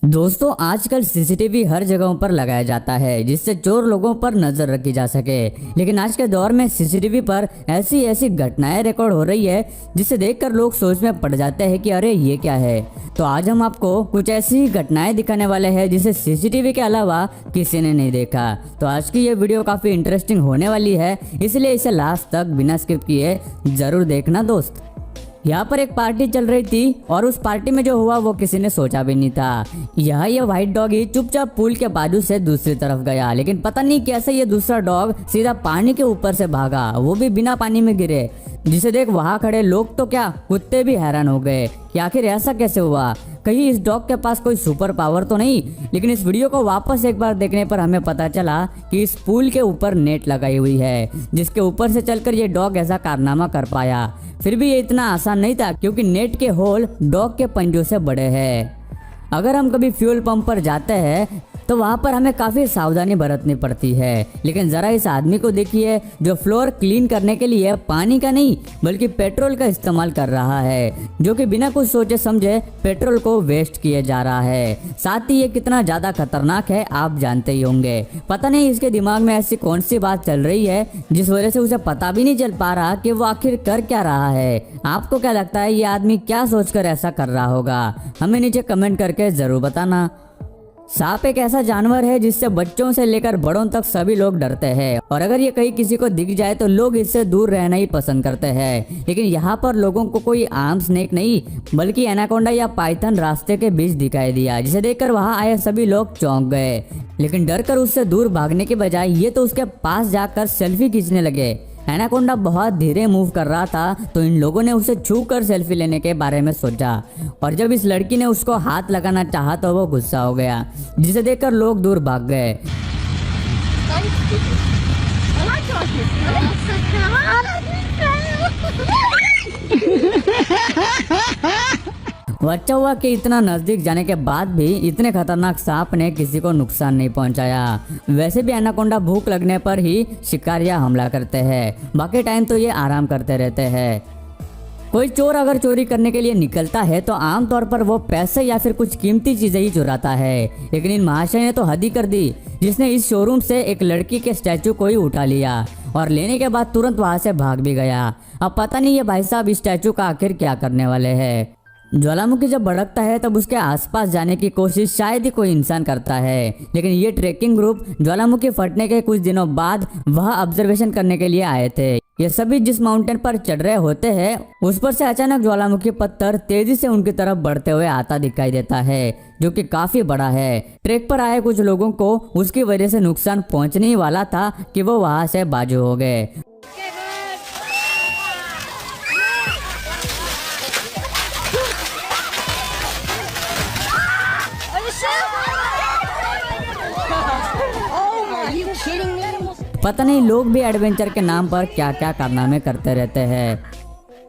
दोस्तों आजकल सीसीटीवी हर जगहों पर लगाया जाता है जिससे चोर लोगों पर नजर रखी जा सके। लेकिन आज के दौर में सीसीटीवी पर ऐसी ऐसी घटनाएं रिकॉर्ड हो रही है जिसे देखकर लोग सोच में पड़ जाते हैं कि अरे ये क्या है। तो आज हम आपको कुछ ऐसी ही घटनाएं दिखाने वाले हैं जिसे सीसीटीवी के अलावा किसी ने नहीं देखा। तो आज की ये वीडियो काफी इंटरेस्टिंग होने वाली है, इसलिए इसे लास्ट तक बिना स्किप किए जरूर देखना दोस्त। यहाँ पर एक पार्टी चल रही थी और उस पार्टी में जो हुआ वो किसी ने सोचा भी नहीं था। यहाँ ये व्हाइट डॉग ही चुपचाप पुल के बाजू से दूसरी तरफ गया, लेकिन पता नहीं कैसे ये दूसरा डॉग सीधा पानी के ऊपर से भागा, वो भी बिना पानी में गिरे, जिसे देख वहाँ खड़े लोग तो क्या कुत्ते भी हैरान हो गए कि आखिर ऐसा कैसे हुआ, कहीं इस डॉग के पास कोई सुपर पावर तो नहीं। लेकिन इस वीडियो को वापस एक बार देखने पर हमें पता चला कि इस पुल के ऊपर नेट लगाई हुई है जिसके ऊपर से चलकर ये डॉग ऐसा कारनामा कर पाया। फिर भी ये इतना आसान नहीं था क्योंकि नेट के होल डॉग के पंजों से बड़े हैं। अगर हम कभी फ्यूल पंप पर जाते हैं तो वहाँ पर हमें काफ़ी सावधानी बरतनी पड़ती है, लेकिन ज़रा इस आदमी को देखिए जो फ्लोर क्लीन करने के लिए पानी का नहीं बल्कि पेट्रोल का इस्तेमाल कर रहा है, जो कि बिना कुछ सोचे समझे पेट्रोल को वेस्ट किए जा रहा है। साथ ही ये कितना ज़्यादा खतरनाक है आप जानते ही होंगे। पता नहीं इसके दिमाग में ऐसी कौन सी बात चल रही है जिस वजह से उसे पता भी नहीं चल पा रहा कि वो आखिर कर क्या रहा है। आपको क्या लगता है ये आदमी क्या सोचकर ऐसा कर रहा होगा? हमें नीचे कमेंट करके ज़रूर बताना। सांप एक ऐसा जानवर है जिससे बच्चों से लेकर बड़ों तक सभी लोग डरते हैं, और अगर ये कहीं किसी को दिख जाए तो लोग इससे दूर रहना ही पसंद करते हैं। लेकिन यहाँ पर लोगों को कोई आम स्नेक नहीं बल्कि एनाकोंडा या पाइथन रास्ते के बीच दिखाई दिया, जिसे देखकर वहाँ आए सभी लोग चौंक गए। लेकिन डर कर उससे दूर भागने के बजाय ये तो उसके पास जाकर सेल्फी खींचने लगे। एनाकोंडा बहुत धीरे मूव कर रहा था तो इन लोगों ने उसे छू कर सेल्फी लेने के बारे में सोचा, और जब इस लड़की ने उसको हाथ लगाना चाहा तो वो गुस्सा हो गया, जिसे देखकर लोग दूर भाग गए। अच्छा हुआ कि इतना नजदीक जाने के बाद भी इतने खतरनाक सांप ने किसी को नुकसान नहीं पहुंचाया। वैसे भी एनाकोंडा भूख लगने पर ही शिकार या हमला करते हैं, बाकी टाइम तो ये आराम करते रहते हैं। कोई चोर अगर चोरी करने के लिए निकलता है तो आमतौर पर वो पैसे या फिर कुछ कीमती चीजें ही चुराता है, लेकिन इन महाशय ने तो हद ही कर दी, जिसने इस शोरूम से एक लड़की के स्टैचू को ही उठा लिया और लेने के बाद तुरंत वहां से भाग भी गया। अब पता नहीं ये भाई साहब इस स्टैचू का आखिर क्या करने वाले हैं। ज्वालामुखी जब भड़कता है तब उसके आसपास जाने की कोशिश शायद ही कोई इंसान करता है, लेकिन ये ट्रेकिंग ग्रुप ज्वालामुखी फटने के कुछ दिनों बाद वह ऑब्जर्वेशन करने के लिए आए थे। ये सभी जिस माउंटेन पर चढ़ रहे होते हैं उस पर से अचानक ज्वालामुखी पत्थर तेजी से उनकी तरफ बढ़ते हुए आता दिखाई देता है, जो कि काफी बड़ा है। ट्रैक पर आए कुछ लोगों को उसकी वजह से नुकसान पहुंचने ही वाला था कि वो वहां से बाजू हो गए। पता नहीं लोग भी एडवेंचर के नाम पर क्या क्या कारनामे करते रहते हैं।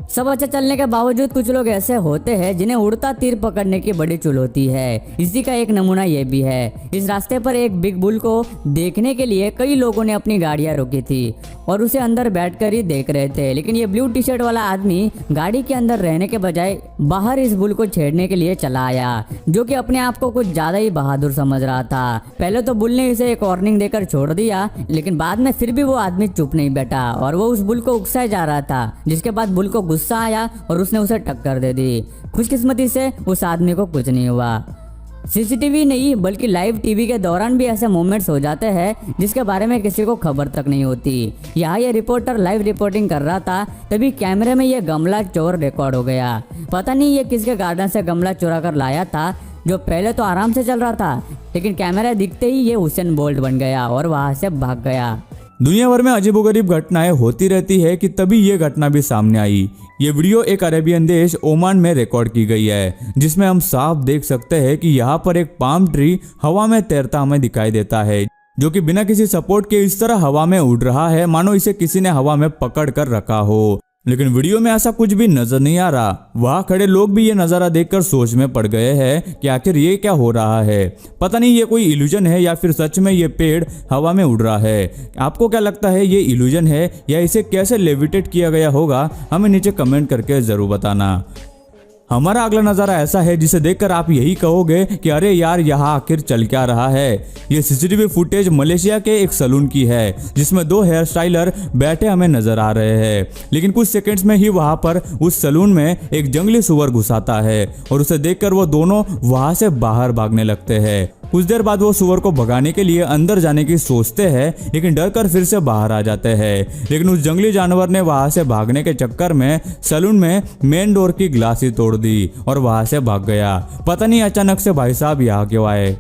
सब अच्छा चलने के बावजूद कुछ लोग ऐसे होते हैं जिन्हें उड़ता तीर पकड़ने की बड़ी चुल होती है। इसी का एक नमूना ये भी है। इस रास्ते पर एक बिग बुल को देखने के लिए कई लोगों ने अपनी गाड़ियां रोकी थी और उसे अंदर बैठकर ही देख रहे थे, लेकिन ये ब्लू टी शर्ट वाला आदमी गाड़ी के अंदर रहने के बजाय बाहर इस बुल को छेड़ने के लिए चला आया, जो कि अपने आप को कुछ ज्यादा ही बहादुर समझ रहा था। पहले तो बुल ने इसे एक वार्निंग देकर छोड़ दिया, लेकिन बाद में फिर भी वो आदमी चुप नहीं बैठा और वो उस बुल को उकसाए जा रहा था, जिसके बाद बुल को गुस्सा आया और उसने उसे टक्कर दे दी। खुशकिस्मती से उस आदमी को कुछ नहीं हुआ। सीसीटीवी नहीं बल्कि लाइव टीवी के दौरान भी ऐसे मोमेंट्स हो जाते हैं जिसके बारे में किसी को खबर तक नहीं होती। यहाँ ये रिपोर्टर लाइव रिपोर्टिंग कर रहा था, तभी कैमरे में ये गमला चोर रिकॉर्ड हो गया। पता नहीं ये किसके गार्डन से गमला चुरा कर लाया था, जो पहले तो आराम से चल रहा था, लेकिन कैमरा दिखते ही ये हुसैन बोल्ट बन गया और वहां से भाग गया। दुनिया भर में अजीबोगरीब घटनाएं होती रहती है कि तभी ये घटना भी सामने आई। ये वीडियो एक अरेबियन देश ओमान में रिकॉर्ड की गई है, जिसमें हम साफ देख सकते हैं कि यहाँ पर एक पाम ट्री हवा में तैरता हमें दिखाई देता है, जो कि बिना किसी सपोर्ट के इस तरह हवा में उड़ रहा है मानो इसे किसी ने हवा में पकड़ कर रखा हो। लेकिन वीडियो में ऐसा कुछ भी नजर नहीं आ रहा। वहाँ खड़े लोग भी ये नज़ारा देखकर सोच में पड़ गए हैं कि आखिर ये क्या हो रहा है। पता नहीं ये कोई इल्यूजन है या फिर सच में ये पेड़ हवा में उड़ रहा है। आपको क्या लगता है ये इल्यूजन है या इसे कैसे लेविटेट किया गया होगा? हमें नीचे कमेंट करके जरूर बताना। हमारा अगला नजारा ऐसा है जिसे देखकर आप यही कहोगे कि अरे यार यहाँ आखिर चल क्या रहा है। ये सीसीटीवी फुटेज मलेशिया के एक सलून की है जिसमें दो हेयर स्टाइलर बैठे हमें नजर आ रहे हैं, लेकिन कुछ सेकंड्स में ही वहां पर उस सलून में एक जंगली सुअर घुस आता है और उसे देखकर वो दोनों वहां से बाहर भागने लगते हैं। कुछ देर बाद वो सुअर को भगाने के लिए अंदर जाने की सोचते हैं, लेकिन डर कर फिर से बाहर आ जाते हैं। लेकिन उस जंगली जानवर ने वहां से भागने के चक्कर में सलून में मेन डोर की ग्लास ही तोड़ दी और वहां से भाग गया। पता नहीं अचानक से भाई साहब यहाँ क्यों आए।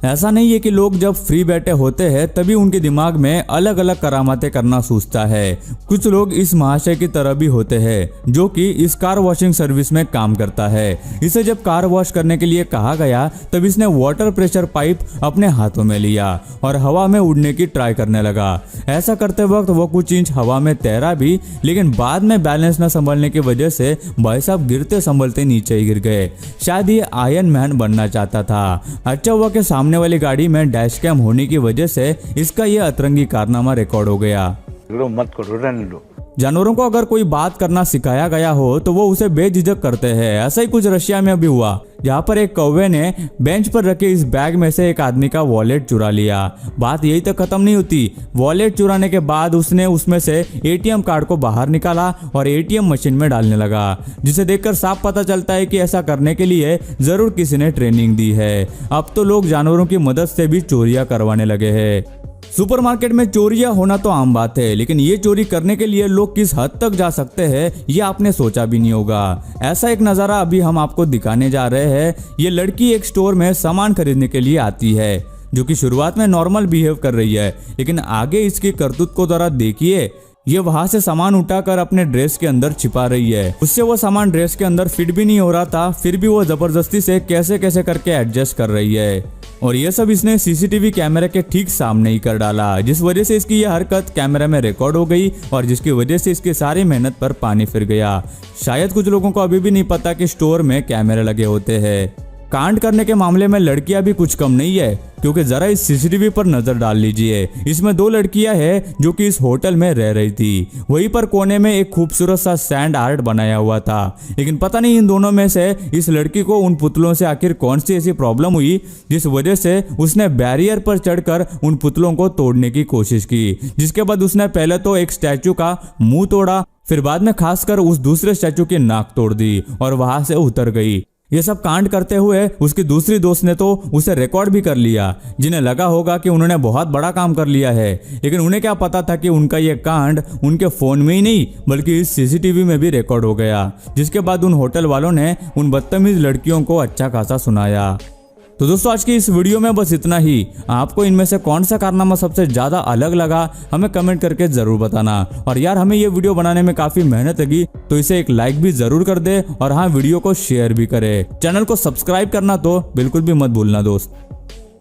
ऐसा नहीं है कि लोग जब फ्री बैठे होते हैं तभी उनके दिमाग में अलग अलग करामातें करना सूझता है। कुछ लोग इस महाशय की तरह भी होते हैं जो कि इस कार वॉशिंग सर्विस में काम करता है। इसे जब कार वॉश करने के लिए कहा गया तब इसने वाटर प्रेशर पाइप अपने हाथों में लिया और हवा में उड़ने की ट्राई करने लगा। ऐसा करते वक्त वो कुछ इंच हवा में तैरा भी, लेकिन बाद में बैलेंस न संभलने की वजह से भाई साहब गिरते संभलते नीचे ही गिर गए। शायद ये आयरन मैन बनना चाहता था। अच्छा हुआ कि सामने वाली गाड़ी में डैश कैम होने की वजह से इसका यह अतरंगी कारनामा रिकॉर्ड हो गया। मत करो, रहने दो। जानवरों को अगर कोई बात करना सिखाया गया हो तो वो उसे बेझिझक करते हैं। ऐसा ही कुछ रशिया में भी हुआ, जहाँ पर एक कौवे ने बेंच पर रखे इस बैग में से एक आदमी का वॉलेट चुरा लिया। बात यही तक खत्म नहीं होती। वॉलेट चुराने के बाद उसने उसमें से एटीएम कार्ड को बाहर निकाला और एटीएम मशीन में डालने लगा, जिसे देखकर साफ पता चलता है कि ऐसा करने के लिए जरूर किसी ने ट्रेनिंग दी है। अब तो लोग जानवरों की मदद से भी चोरियां करवाने लगे हैं। सुपरमार्केट में चोरियां होना तो आम बात है, लेकिन ये चोरी करने के लिए लोग किस हद तक जा सकते हैं ये आपने सोचा भी नहीं होगा। ऐसा एक नज़ारा अभी हम आपको दिखाने जा रहे हैं। ये लड़की एक स्टोर में सामान खरीदने के लिए आती है, जो कि शुरुआत में नॉर्मल बिहेव कर रही है, लेकिन आगे इसकी करतूत को जरा देखिए। ये वहां से सामान उठाकर अपने ड्रेस के अंदर छिपा रही है। उससे वो सामान ड्रेस के अंदर फिट भी नहीं हो रहा था, फिर भी वो जबरदस्ती से कैसे कैसे करके एडजस्ट कर रही है। और ये सब इसने सीसीटीवी कैमरे के ठीक सामने ही कर डाला, जिस वजह से इसकी यह हरकत कैमरे में रिकॉर्ड हो गई और जिसकी वजह से इसकी सारी मेहनत पर पानी फिर गया। शायद कुछ लोगों को अभी भी नहीं पता कि स्टोर में कैमरे लगे होते हैं। कांड करने के मामले में लड़कियां भी कुछ कम नहीं है, क्योंकि जरा इस सीसीटीवी पर नजर डाल लीजिए। इसमें दो लड़कियां हैं जो कि इस होटल में रह रही थी। वहीं पर कोने में एक खूबसूरत सा सैंड आर्ट बनाया हुआ था, लेकिन पता नहीं इन दोनों में से इस लड़की को उन पुतलों से आखिर कौन सी ऐसी प्रॉब्लम हुई जिस वजह से उसने बैरियर पर चढ़कर उन पुतलों को तोड़ने की कोशिश की। जिसके बाद उसने पहले तो एक स्टैचू का मुंह तोड़ा, फिर बाद में खासकर उस दूसरे स्टैचू की नाक तोड़ दी और वहां से उतर गई। ये सब कांड करते हुए उसकी दूसरी दोस्त ने तो उसे रिकॉर्ड भी कर लिया, जिन्हें लगा होगा कि उन्होंने बहुत बड़ा काम कर लिया है। लेकिन उन्हें क्या पता था कि उनका ये कांड उनके फोन में ही नहीं बल्कि इस सीसीटीवी में भी रिकॉर्ड हो गया। जिसके बाद उन होटल वालों ने उन बदतमीज लड़कियों को अच्छा खासा सुनाया। तो दोस्तों आज की इस वीडियो में बस इतना ही। आपको इनमें से कौन सा कारनामा सबसे ज्यादा अलग लगा हमें कमेंट करके जरूर बताना। और यार हमें ये वीडियो बनाने में काफी मेहनत लगी, तो इसे एक लाइक भी जरूर कर दे और हाँ वीडियो को शेयर भी करे। चैनल को सब्सक्राइब करना तो बिल्कुल भी मत भूलना दोस्त।